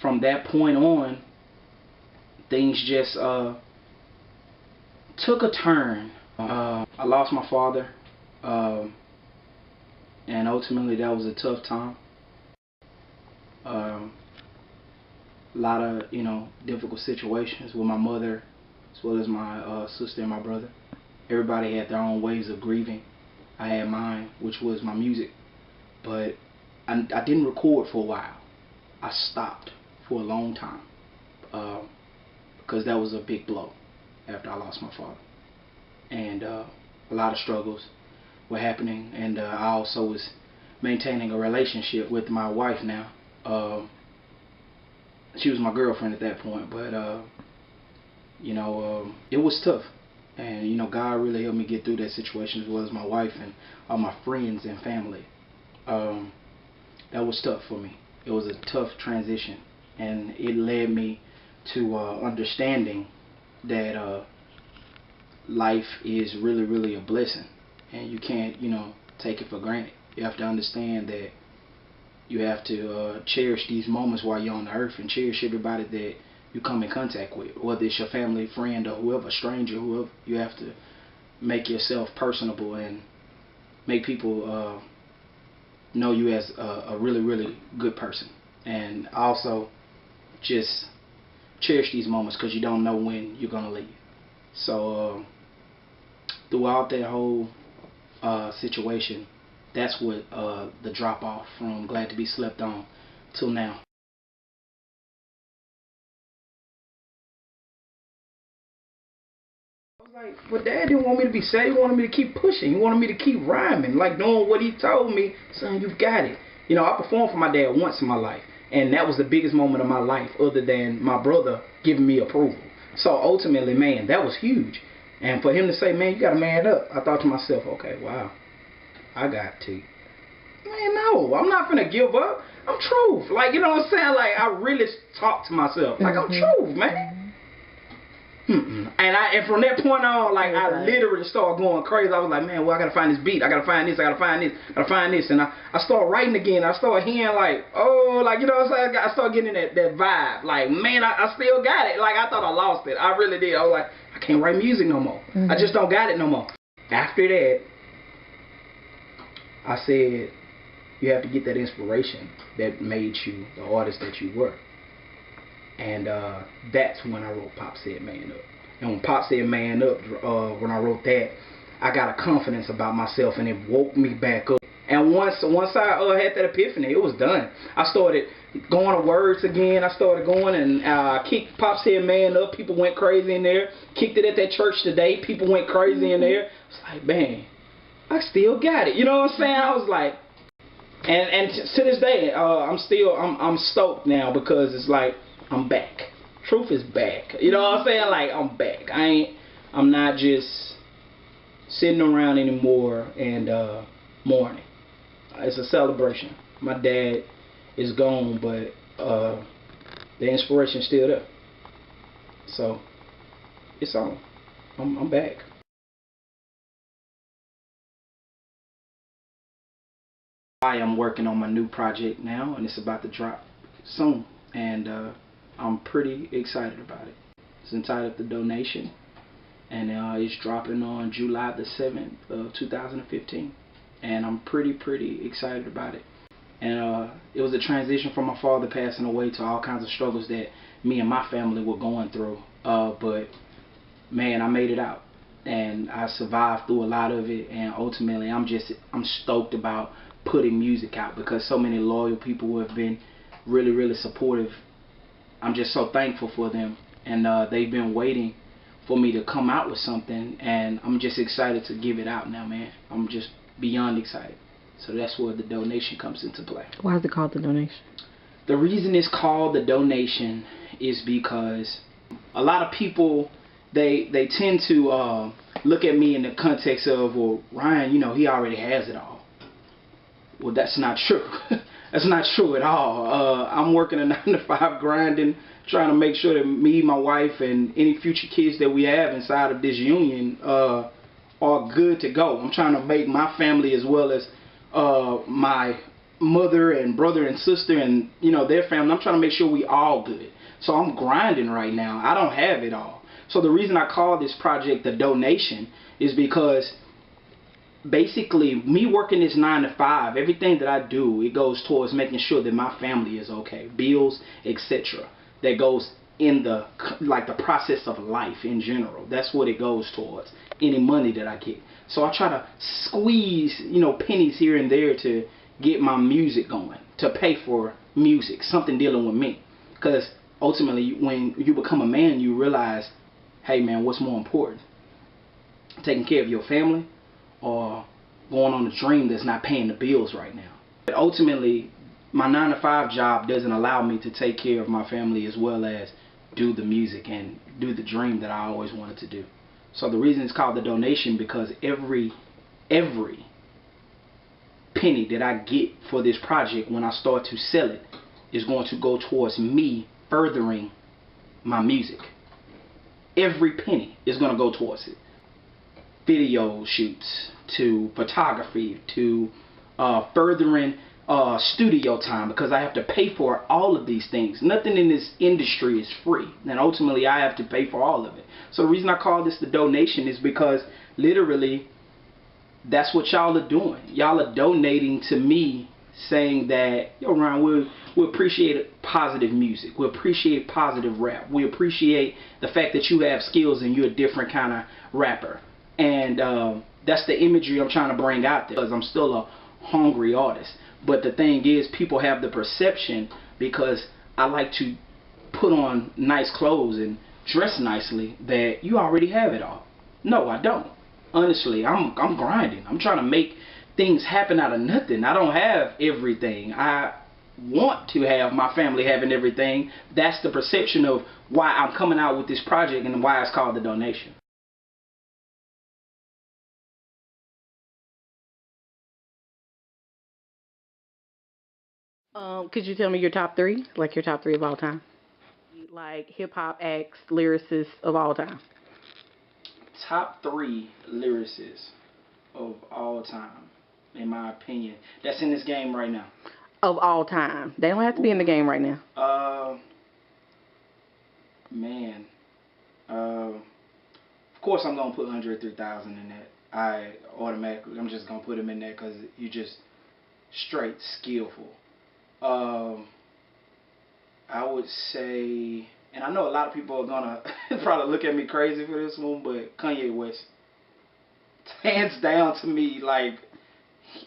from that point on, things just took a turn. I lost my father, and ultimately that was a tough time. A lot of difficult situations with my mother, as well as my sister and my brother. Everybody had their own ways of grieving. I had mine, which was my music, but I didn't record for a while. I stopped for a long time because that was a big blow after I lost my father, and a lot of struggles were happening, and I also was maintaining a relationship with my wife now. She was my girlfriend at that point, but it was tough, and God really helped me get through that situation, as well as my wife and all my friends and family. That was tough for me. It was a tough transition, and it led me to understanding that life is really, really a blessing, and you can't take it for granted. You have to understand that you have to cherish these moments while you're on the earth, and cherish everybody that you come in contact with, whether it's your family, friend, or whoever, stranger, whoever. You have to make yourself personable and make people know you as a really, really good person. And also just cherish these moments, because you don't know when you're going to leave. So throughout that whole situation, that's what the drop off from Glad to Be Slept On till now. I was like, but Dad didn't want me to be sad. He wanted me to keep pushing. He wanted me to keep rhyming, like doing what he told me. Son, you've got it. I performed for my dad once in my life, and that was the biggest moment of my life, other than my brother giving me approval. So ultimately, man, that was huge. And for him to say, man, you got to man up, I thought to myself, okay, wow, I got to. Man, no, I'm not gonna give up. I'm Troof. Like, you know what I'm saying? Like, I really talk to myself. Like, I'm Troof, man. And from that point on, like, I literally started going crazy. I was like, man, well, I gotta find this beat. I gotta find this. I gotta find this. I gotta find this. And I started writing again. I started hearing like, oh, like, you know what I'm saying? I started getting that vibe. Like, man, I still got it. Like, I thought I lost it. I really did. I was like, I can't write music no more. I just don't got it no more. After that, I said, you have to get that inspiration that made you the artist that you were. And that's when I wrote Pop Said Man Up. And when Pop Said Man Up, when I wrote that, I got a confidence about myself, and it woke me back up. And once I had that epiphany, it was done. I started going to words again. I started going and kicked Pop Said Man Up. People went crazy in there. Kicked it at that church today. People went crazy in there. It's like, man, I still got it. You know what I'm saying? I was like, and to this day, I'm stoked now, because it's like, I'm back. Troof is back. You know what I'm saying? Like, I'm back. I'm not just sitting around anymore and mourning. It's a celebration. My dad is gone, but the inspiration's still there. So it's on. I'm back. I am working on my new project now, and it's about to drop soon, and I'm pretty excited about it. It's entitled The Donation, and it's dropping on July the 7th of 2015, and I'm pretty excited about it. And it was a transition from my father passing away to all kinds of struggles that me and my family were going through, but man, I made it out, and I survived through a lot of it, and ultimately I'm stoked about putting music out, because so many loyal people who have been really supportive. I'm just so thankful for them, and they've been waiting for me to come out with something, and I'm just excited to give it out now, man. I'm just beyond excited. So that's where The Donation comes into play. Why is it called The Donation? The reason it's called The Donation is because a lot of people, they tend to look at me in the context of, well, Ryan, he already has it all. Well, that's not true. That's not true at all. I'm working a 9-to-5 grinding, trying to make sure that me, my wife, and any future kids that we have inside of this union are good to go. I'm trying to make my family, as well as my mother and brother and sister and, you know, their family. I'm trying to make sure we all good. So I'm grinding right now. I don't have it all. So the reason I call this project the donation is because basically me working this 9 to 5, everything that I do, it goes towards making sure that my family is okay, bills, etc. That goes in the process of life in general. That's what it goes towards, any money that I get. So I try to squeeze, you know, pennies here and there to get my music going, to pay for music, something dealing with me. Because ultimately when you become a man, you realize, hey man, what's more important, taking care of your family or going on a dream that's not paying the bills right now? But ultimately, my 9 to 5 job doesn't allow me to take care of my family as well as do the music and do the dream that I always wanted to do. So the reason it's called the donation, because every penny that I get for this project when I start to sell it is going to go towards me furthering my music. Every penny is going to go towards it. Video shoots, to photography, to furthering studio time, because I have to pay for all of these things. Nothing in this industry is free, and ultimately I have to pay for all of it. So the reason I call this the donation is because literally that's what y'all are doing. Y'all are donating to me, saying that, yo Ryan, we appreciate positive music, we appreciate positive rap, we appreciate the fact that you have skills and you're a different kind of rapper. And that's the imagery I'm trying to bring out there, because I'm still a hungry artist. But the thing is, people have the perception, because I like to put on nice clothes and dress nicely, that you already have it all. No, I don't. Honestly, I'm grinding. I'm trying to make things happen out of nothing. I don't have everything. I want to have my family having everything. That's the perception of why I'm coming out with this project and why it's called the donation. Could you tell me your top three? Like your top three of all time? Like hip hop acts, lyricists of all time. Top 3 lyricists of all time, in my opinion, that's in this game right now. Of all time. They don't have to be in the game right now. Man. Of course I'm gonna put Andre 3000 in that. I'm just gonna put him in there because you just straight skillful. I would say, and I know a lot of people are gonna probably look at me crazy for this one, but Kanye West, hands down to me, like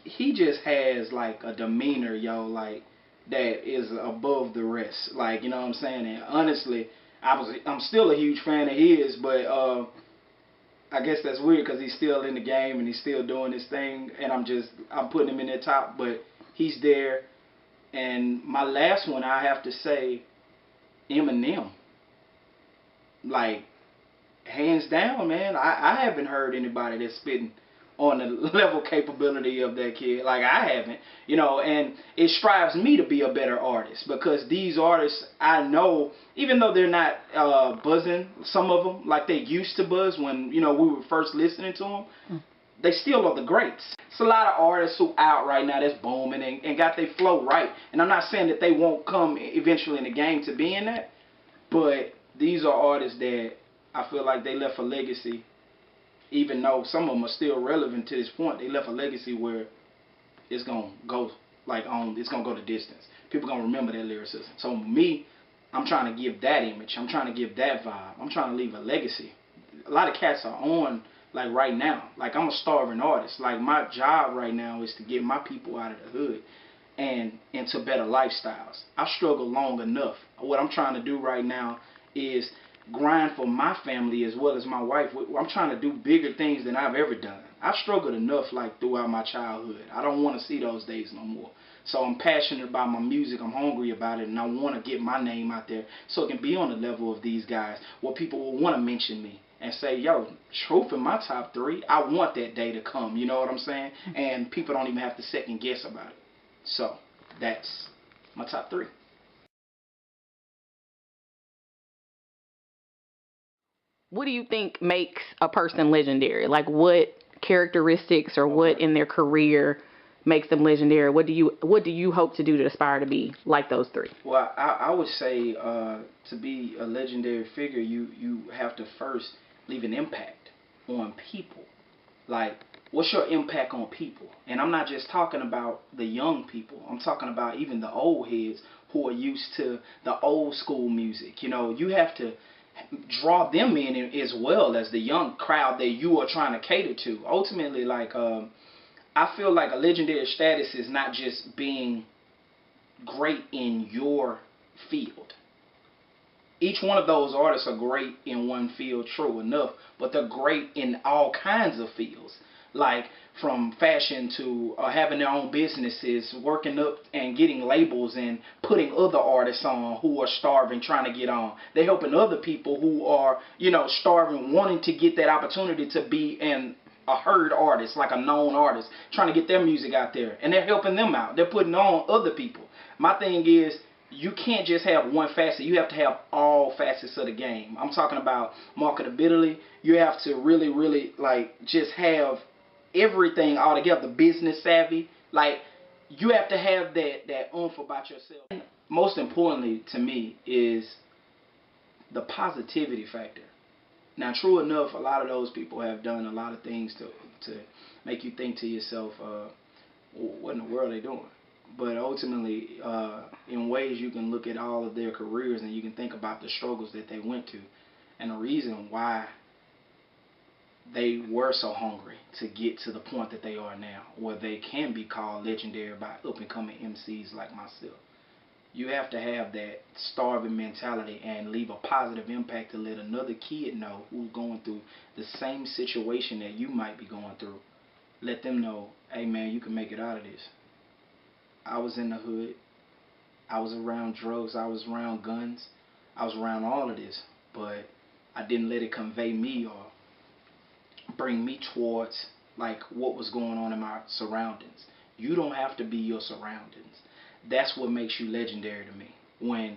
he just has like a demeanor, yo, like that is above the rest. Like, you know what I'm saying? And honestly, I'm still a huge fan of his, but I guess that's weird because he's still in the game and he's still doing his thing, and I'm putting him in the top, but he's there. And my last one, I have to say, Eminem. Like, hands down, man. I haven't heard anybody that's spitting on the level capability of that kid. Like, I haven't, you know, and it strives me to be a better artist, because these artists, I know, even though they're not buzzing, some of them, like they used to buzz when, you know, we were first listening to them, they still are the greats. It's a lot of artists who out right now that's booming and got their flow right. And I'm not saying that they won't come eventually in the game to be in that, but these are artists that I feel like they left a legacy. Even though some of them are still relevant to this point, they left a legacy where it's gonna go it's gonna go the distance. People gonna remember that lyricism. So me, I'm trying to give that image. I'm trying to give that vibe. I'm trying to leave a legacy. A lot of cats are on, like, right now. Like, I'm a starving artist. Like, my job right now is to get my people out of the hood and into better lifestyles. I've struggled long enough. What I'm trying to do right now is grind for my family as well as my wife. I'm trying to do bigger things than I've ever done. I've struggled enough, like, throughout my childhood. I don't want to see those days no more. So I'm passionate about my music. I'm hungry about it, and I want to get my name out there so it can be on the level of these guys, where people will want to mention me and say, yo, Troof in my top 3. I want that day to come. You know what I'm saying? And people don't even have to second guess about it. So that's my top 3. What do you think makes a person legendary? Like what characteristics or what in their career makes them legendary? What do you hope to do to aspire to be like those three? Well, I would say to be a legendary figure, you have to first leave an impact on people. Like, what's your impact on people? And I'm not just talking about the young people. I'm talking about even the old heads who are used to the old school music. You know, you have to draw them in as well as the young crowd that you are trying to cater to. Ultimately, like, I feel like a legendary status is not just being great in your field. Each one of those artists are great in one field, true enough, but they're great in all kinds of fields, like from fashion to having their own businesses, working up and getting labels and putting other artists on who are starving, trying to get on. They're helping other people who are, you know, starving, wanting to get that opportunity to be a heard artist, like a known artist, trying to get their music out there, and they're helping them out. They're putting on other people. My thing is, you can't just have one facet. You have to have all facets of the game. I'm talking about marketability. You have to really, really, like, just have everything all together. Business savvy. Like, you have to have that oomph about yourself. And most importantly to me is the positivity factor. Now, true enough, a lot of those people have done a lot of things to make you think to yourself, what in the world are they doing? But ultimately, in ways you can look at all of their careers and you can think about the struggles that they went to and the reason why they were so hungry to get to the point that they are now, where they can be called legendary by up-and-coming MCs like myself. You have to have that starving mentality and leave a positive impact to let another kid know who's going through the same situation that you might be going through. Let them know, hey man, you can make it out of this. I was in the hood. I was around drugs. I was around guns. I was around all of this. But I didn't let it convey me or bring me towards like what was going on in my surroundings. You don't have to be your surroundings. That's what makes you legendary to me. When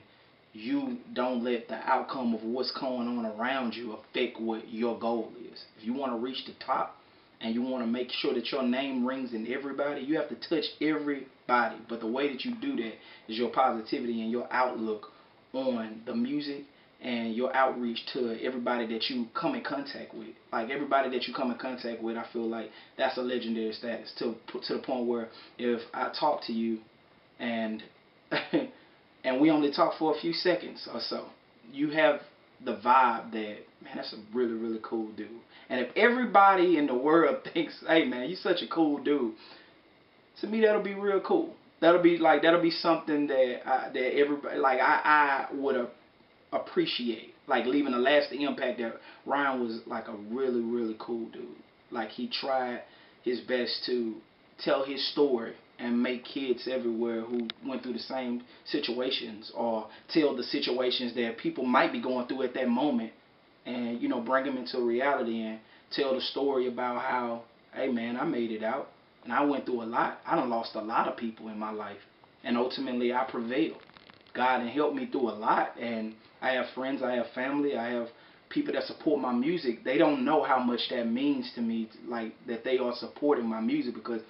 you don't let the outcome of what's going on around you affect what your goal is. If you want to reach the top, and you want to make sure that your name rings in everybody, you have to touch everybody. But the way that you do that is your positivity and your outlook on the music and your outreach to everybody that you come in contact with. Like, everybody that you come in contact with, I feel like that's a legendary status to the point where if I talk to you and and we only talk for a few seconds or so, you have the vibe that, man, that's a really, really cool dude. And if everybody in the world thinks, hey man, you're such a cool dude, to me that'll be real cool. That'll be something that everybody, like, I would appreciate, like leaving a lasting impact. That Ryan was like a really, really cool dude. Like, he tried his best to tell his story and make kids everywhere who went through the same situations, or tell the situations that people might be going through at that moment, and, you know, bring them into reality and tell the story about how, hey man, I made it out and I went through a lot. I done lost a lot of people in my life, and ultimately I prevailed. God had helped me through a lot, and I have friends, I have family, I have people that support my music. They don't know how much that means to me, like, that they are supporting my music, because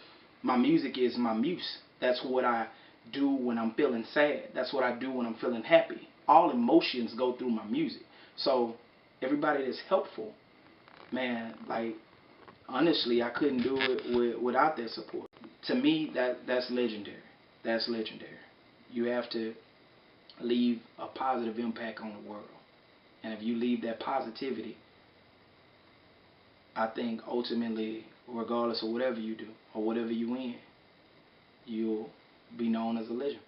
my music is my muse. That's what I do when I'm feeling sad. That's what I do when I'm feeling happy. All emotions go through my music. So everybody that's helpful, man, like, honestly, I couldn't do it without their support. To me, that's legendary. That's legendary. You have to leave a positive impact on the world. And if you leave that positivity, I think ultimately, regardless of whatever you do or whatever you in, you'll be known as a legend.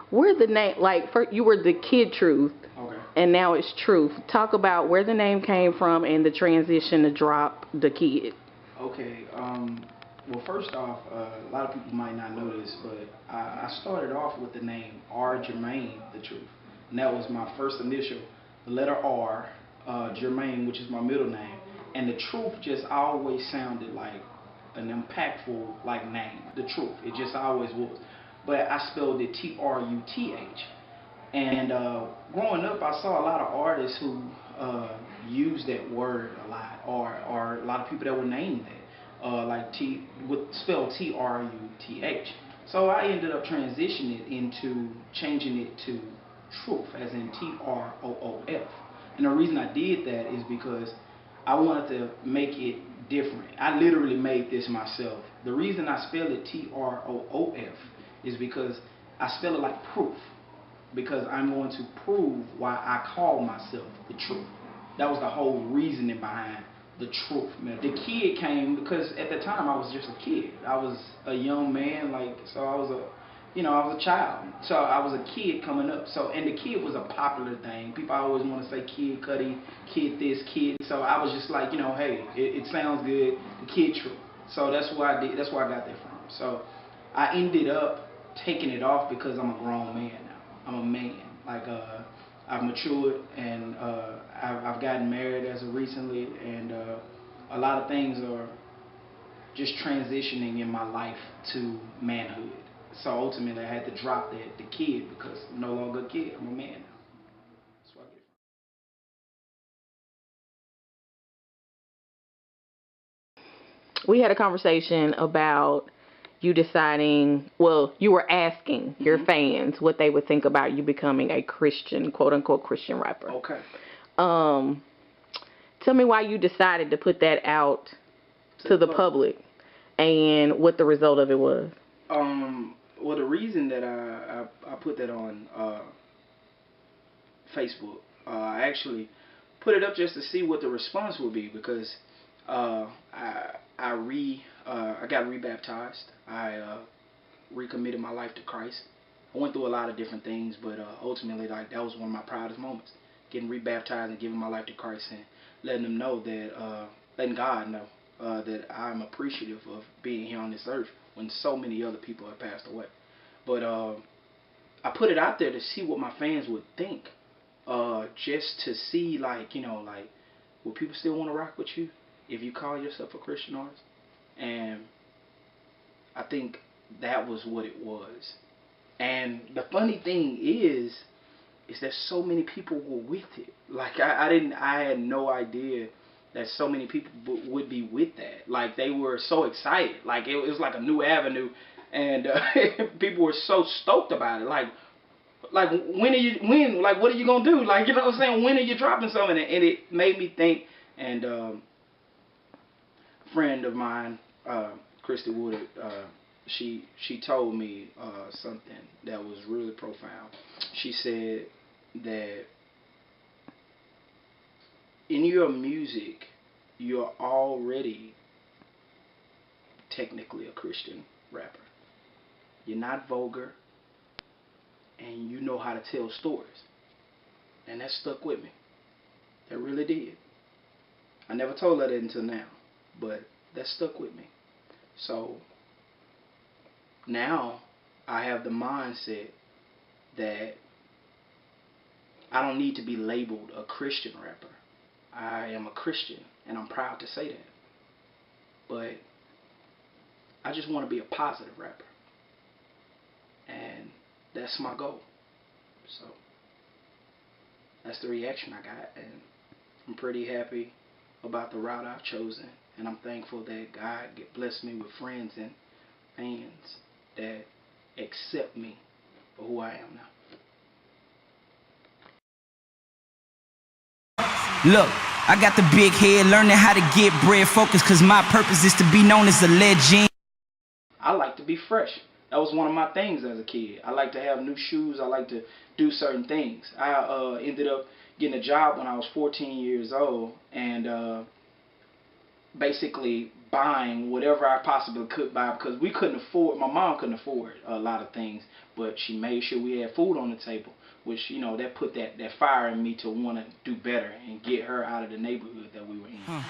Where the name, like, you were the kid Troof, Okay. and now it's Troof. Talk about where the name came from and the transition to drop the kid. Okay. Well, first off, a lot of people might not know this, but I started off with the name R. Jermaine the Troof, and that was my first initial, the letter R, Jermaine, which is my middle name, and the Troof just always sounded like an impactful, like, name. The Troof, it just always was. But I spelled it Truth. And growing up, I saw a lot of artists who use that word a lot, or a lot of people that would name that, like spelled Truth. So I ended up transitioning it into changing it to Troof, as in Troof. And the reason I did that is because I wanted to make it different. I literally made this myself. The reason I spell it Troof is because I spell it like proof. Because I'm going to prove why I call myself the truth. That was the whole reasoning behind the Truth. The kid came because at the time I was just a kid. I was a young man, so I was a child. So I was a kid coming up. So, and the kid was a popular thing. People always want to say Kid Cudi, kid this, kid. So I was just like, hey, it sounds good, the Kid Truth. So that's what I did. That's where I got that from. So I ended up taking it off because I'm a grown man now. I'm a man. I've matured, and I've gotten married as of recently, and a lot of things are just transitioning in my life to manhood. So ultimately, I had to drop the kid because I'm no longer a kid. I'm a man now. That's where I get it from. We had a conversation about you deciding, well, you were asking your fans what they would think about you becoming a Christian, quote unquote, Christian rapper. Okay. Tell me why you decided to put that out to the public and what the result of it was. Well, the reason that I put that on Facebook, I actually put it up just to see what the response would be, because I got rebaptized. I recommitted my life to Christ. I went through a lot of different things, but ultimately, that was one of my proudest moments, getting rebaptized and giving my life to Christ and letting them know that, letting God know that I'm appreciative of being here on this earth when so many other people have passed away. But I put it out there to see what my fans would think, just to see, will people still want to rock with you if you call yourself a Christian artist? And I think that was what it was. And the funny thing is that so many people were with it. I had no idea that so many people would be with that. They were so excited. It was like a new avenue, and people were so stoked about it. What are you gonna do? When are you dropping something? And it made me think. And a friend of mine, Christy Woodard, she told me something that was really profound. She said that in your music, you're already technically a Christian rapper. You're not vulgar, and you know how to tell stories. And that stuck with me. That really did. I never told her that until now, but that stuck with me. So now I have the mindset that I don't need to be labeled a Christian rapper. I am a Christian, and I'm proud to say that. But I just want to be a positive rapper. And that's my goal. So that's the reaction I got, and I'm pretty happy about the route I've chosen. And I'm thankful that God blessed me with friends and fans that accept me for who I am now. Look, I got the big head, learning how to get bread focused, cause my purpose is to be known as a legend. I like to be fresh. That was one of my things as a kid. I like to have new shoes. I like to do certain things. I ended up getting a job when I was 14 years old, and basically buying whatever I possibly could buy, because we couldn't afford, my mom couldn't afford a lot of things, but she made sure we had food on the table, which, that put that fire in me to want to do better and get her out of the neighborhood that we were in.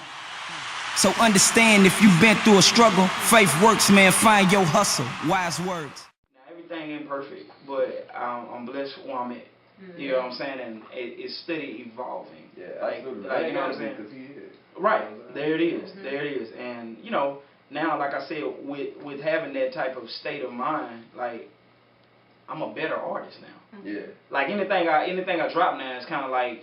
So understand, if you've been through a struggle, faith works, man. Find your hustle. Wise words. Now, everything ain't perfect, but I'm blessed where I'm at. You know what I'm saying? And it's steady evolving. Yeah, absolutely. You know what I'm saying? Right. There it is. There it is. And, now, like I said, with having that type of state of mind, I'm a better artist now. Yeah. Anything I drop now is kind of like,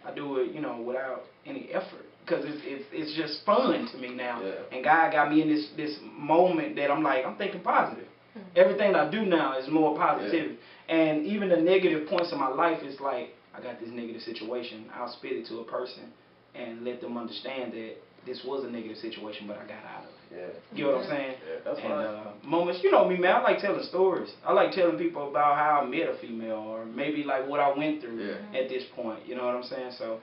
I do it, you know, without any effort. Because it's just fun to me now. Yeah. And God got me in this moment that I'm like, I'm thinking positive. Everything I do now is more positive. Yeah. And even the negative points of my life is like, I got this negative situation. I'll spit it to a person and let them understand that this was a negative situation, but I got out of it. Yeah. You know what I'm saying? Yeah, that's and moments, you know me, man, I like telling stories. I like telling people about how I met a female, or maybe like what I went through at this point. You know what I'm saying? So.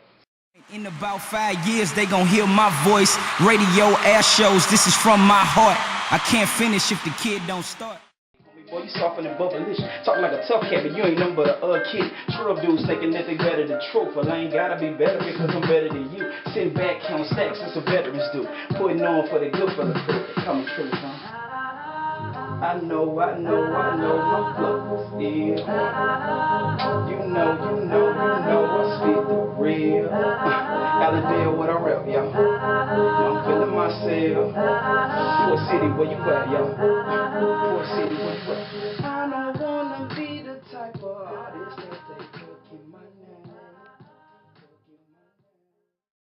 In about 5 years, they gon' hear my voice. Radio, air shows, this is from my heart. I can't finish if the kid don't start. Boy, you soft and bubblish, talking like a tough cat, but you ain't nothing but a kid. Troof dudes thinking that they better than Troof. Well, I ain't gotta be better because I'm better than you. Sitting back, counting stacks, that's what veterans do. Putting on for the good for the crew. Come on, Troof, huh? I know my flow is ill. You know, I spit the real. Alladale, what I rep, yo. I'm feeling myself. What city where you at, yo? What city where you at?